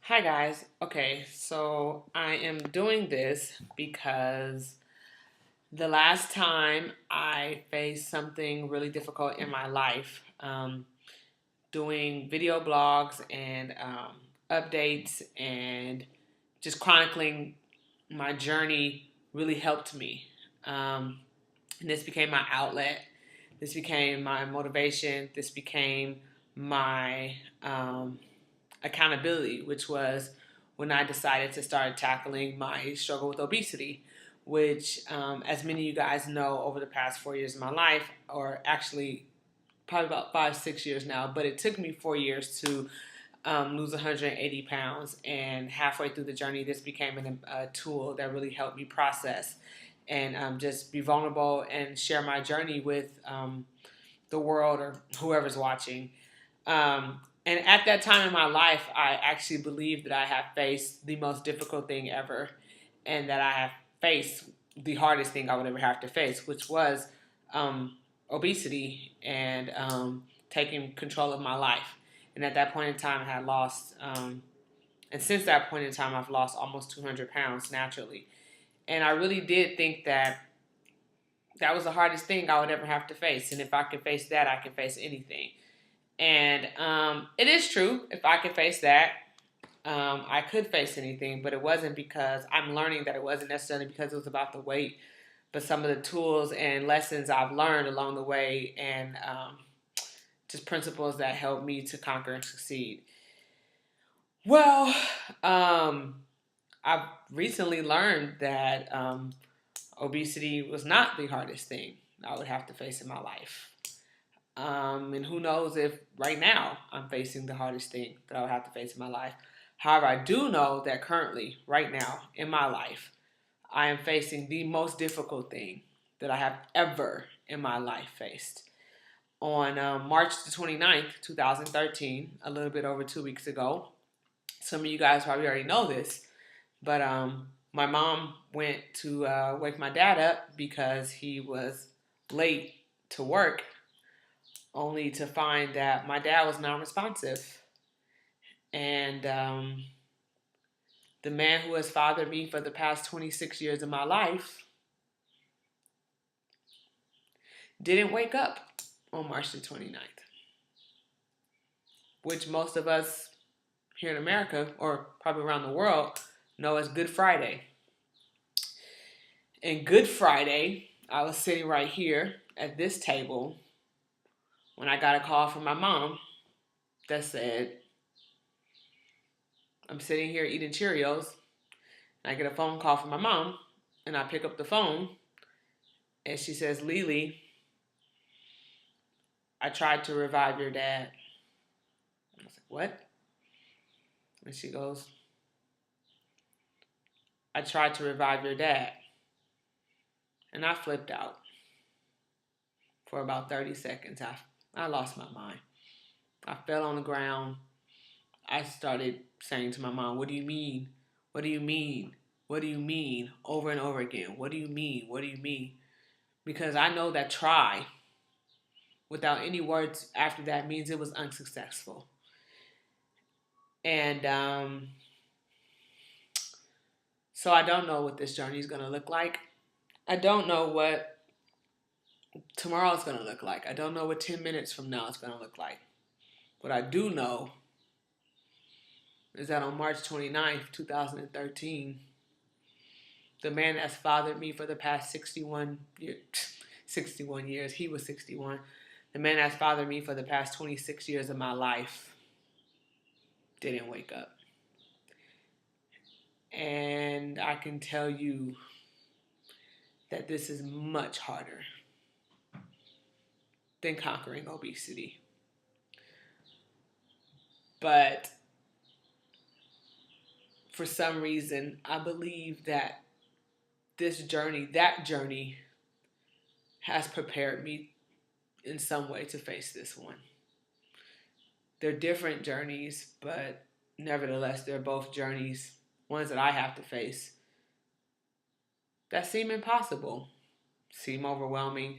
Hi guys. Okay, so I am doing this because the last time I faced something really difficult in my life, doing video blogs and updates and just chronicling my journey really helped me. And this became my outlet. This became my motivation. This became my accountability, which was when I decided to start tackling my struggle with obesity, which, as many of you guys know, over the past 4 years of my life, or actually probably about 5, 6 years now, but it took me 4 years to lose 180 pounds. And halfway through the journey, this became a tool that really helped me process and just be vulnerable and share my journey with the world or whoever's watching. And at that time in my life, I actually believed that I have faced the most difficult thing ever, and that I have faced the hardest thing I would ever have to face, which was obesity and taking control of my life. And at that point in time, I had lost, and since that point in time, I've lost almost 200 pounds naturally. And I really did think that that was the hardest thing I would ever have to face. And if I can face that, I can face anything. And it is true. If I could face that, I could face anything. But it wasn't because I'm learning that it wasn't necessarily because it was about the weight, but some of the tools and lessons I've learned along the way, and just principles that help me to conquer and succeed. Well, I've recently learned that obesity was not the hardest thing I would have to face in my life. And who knows if right now I'm facing the hardest thing that I would have to face in my life. However, I do know that currently, right now in my life, I am facing the most difficult thing that I have ever in my life faced. On March the 29th, 2013, a little bit over 2 weeks ago, some of you guys probably already know this, but my mom went to wake my dad up because he was late to work, only to find that my dad was non-responsive. And the man who has fathered me for the past 26 years of my life didn't wake up on March the 29th, which most of us here in America, or probably around the world, know as Good Friday. And Good Friday, I was sitting right here at this table when I got a call from my mom that said, I'm sitting here eating Cheerios, and I get a phone call from my mom, and I pick up the phone, and she says, Lily, I tried to revive your dad. I was like, what? And she goes, I tried to revive your dad. And I flipped out. For about 30 seconds, I lost my mind. I fell on the ground. I started saying to my mom, what do you mean? What do you mean? What do you mean? Over and over again. What do you mean? What do you mean? Because I know that try, without any words after that, means it was unsuccessful. And so I don't know what this journey is going to look like. I don't know what tomorrow is going to look like. I don't know what 10 minutes from now is going to look like. What I do know is that on March 29th, 2013, the man that's fathered me for the past 61 years, he was 61. The man that's fathered me for the past 26 years of my life didn't wake up. And I can tell you that this is much harder than conquering obesity. But for some reason, I believe that that journey has prepared me in some way to face this one. They're different journeys, but nevertheless, they're both journeys, ones that I have to face, that seem impossible, seem overwhelming,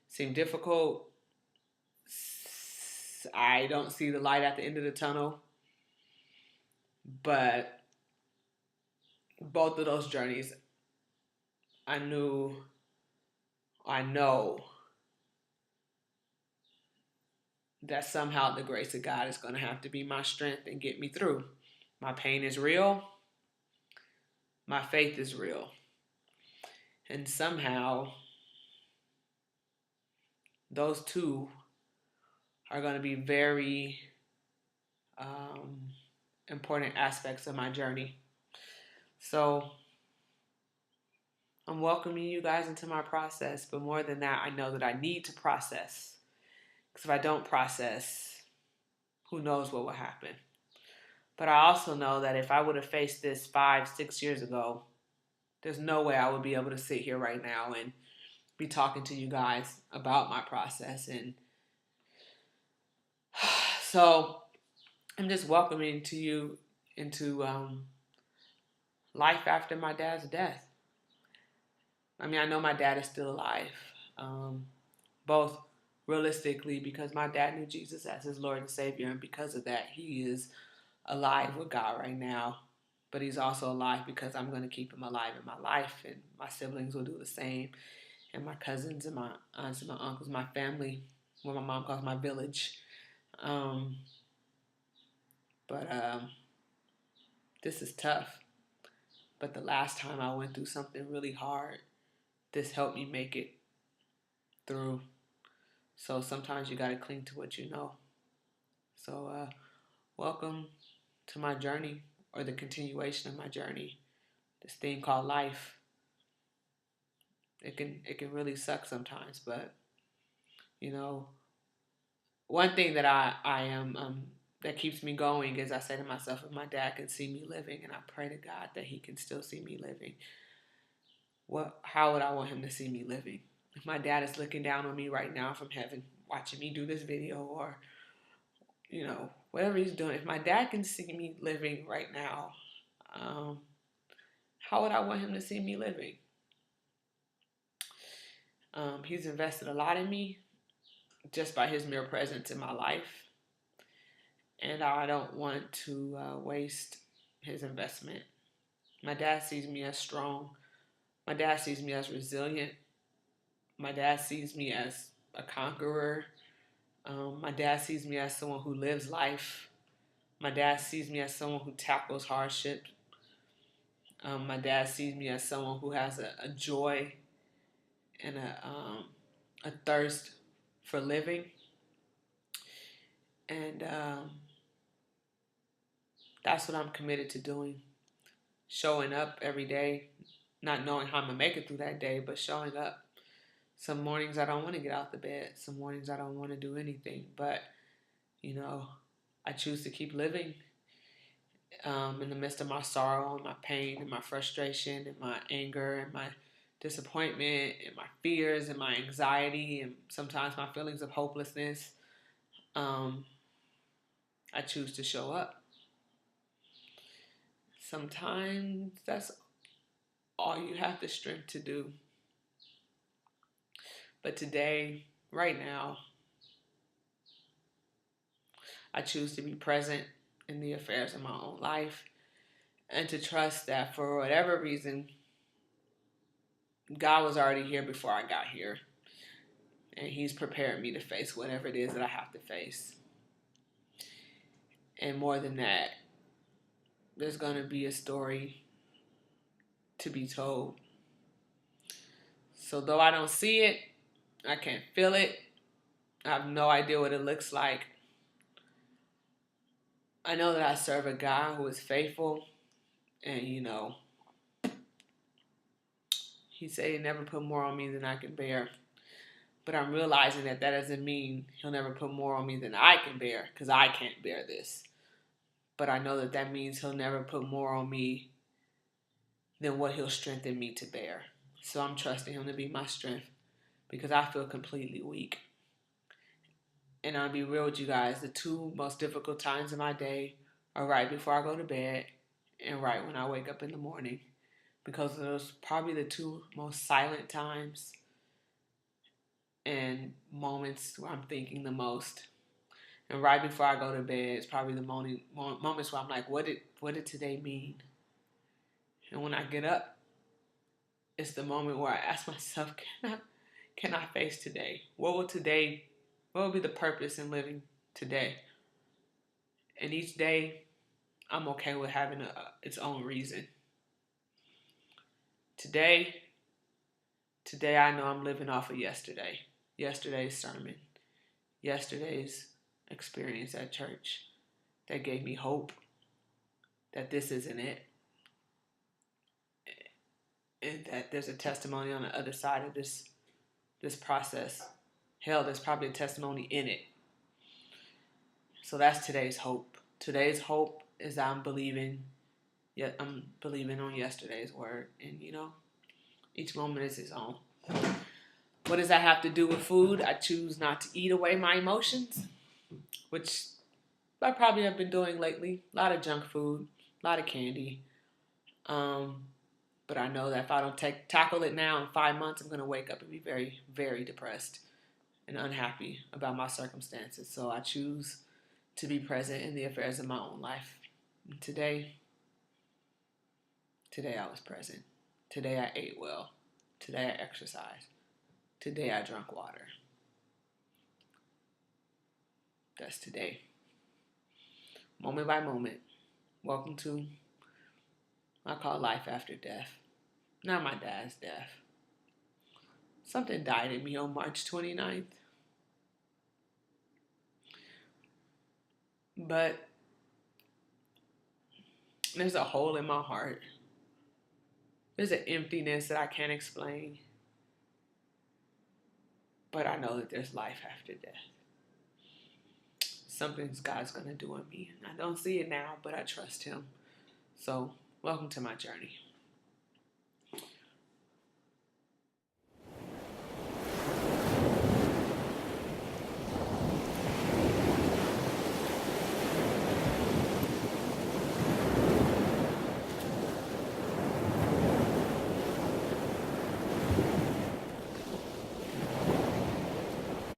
seem difficult. I don't see the light at the end of the tunnel, but both of those journeys, I know that somehow the grace of God is going to have to be my strength and get me through. My pain is real. My faith is real. And somehow those two are going to be very important aspects of my journey. So I'm welcoming you guys into my process, but more than that, I know that I need to process. Because if I don't process, who knows what will happen. But I also know that if I would have faced this 5-6 years ago, there's no way I would be able to sit here right now and be talking to you guys about my process. And so I'm just welcoming to you into life after my dad's death. I mean, I know my dad is still alive, both realistically because my dad knew Jesus as his Lord and Savior, and because of that, he is alive with God right now. But he's also alive because I'm going to keep him alive in my life, and my siblings will do the same, and my cousins and my aunts and my uncles, my family, what my mom calls my village. But this is tough. But the last time I went through something really hard, this helped me make it through. So sometimes you got to cling to what you know. So welcome to my journey, or the continuation of my journey. This thing called life. It can really suck sometimes, but you know, one thing that I am that keeps me going is I say to myself, if my dad can see me living, and I pray to God that he can still see me living, how would I want him to see me living? If my dad is looking down on me right now from heaven, watching me do this video, or whatever he's doing, if my dad can see me living right now, how would I want him to see me living? He's invested a lot in me just by his mere presence in my life, and I don't want to waste his investment. My dad sees me as strong. My dad sees me as resilient. My dad sees me as a conqueror. My dad sees me as someone who lives life. My dad sees me as someone who tackles hardship. My dad sees me as someone who has a joy and a thirst for living. And that's what I'm committed to doing. Showing up every day, not knowing how I'm going to make it through that day, but showing up. Some mornings I don't want to get out the bed. Some mornings I don't want to do anything. But, I choose to keep living in the midst of my sorrow and my pain and my frustration and my anger and my disappointment and my fears and my anxiety and sometimes my feelings of hopelessness. I choose to show up. Sometimes that's all you have the strength to do. But today, right now, I choose to be present in the affairs of my own life and to trust that for whatever reason, God was already here before I got here. And he's prepared me to face whatever it is that I have to face. And more than that, there's going to be a story to be told. So though I don't see it, I can't feel it, I have no idea what it looks like, I know that I serve a God who is faithful, and He said he never put more on me than I can bear. But I'm realizing that doesn't mean he'll never put more on me than I can bear, because I can't bear this. But I know that means he'll never put more on me than what he'll strengthen me to bear. So I'm trusting him to be my strength, because I feel completely weak. And I'll be real with you guys, the two most difficult times of my day are right before I go to bed and right when I wake up in the morning, because those probably the two most silent times and moments where I'm thinking the most. And right before I go to bed, it's probably the moments where I'm like, what did today mean? And when I get up, it's the moment where I ask myself, can I face today? What will be the purpose in living today? And each day, I'm okay with having its own reason. Today I know I'm living off of yesterday's sermon, yesterday's experience at church that gave me hope that this isn't it, and that there's a testimony on the other side of this process. Hell, there's probably a testimony in it. So that's today's hope. Today's hope is I'm believing on yesterday's word, and each moment is its own. What does that have to do with food? I choose not to eat away my emotions, which I probably have been doing lately. A lot of junk food, a lot of candy. But I know that if I don't tackle it now, in 5 months, I'm going to wake up and be very, very depressed and unhappy about my circumstances. So I choose to be present in the affairs of my own life. And today I was present. Today I ate well. Today I exercised. Today I drank water. That's today. Moment by moment. Welcome to, I call life after death. Not my dad's death. Something died in me on March 29th. But there's a hole in my heart. There's an emptiness that I can't explain. But I know that there's life after death. Something God's going to do in me. And I don't see it now, but I trust him. So, welcome to my journey.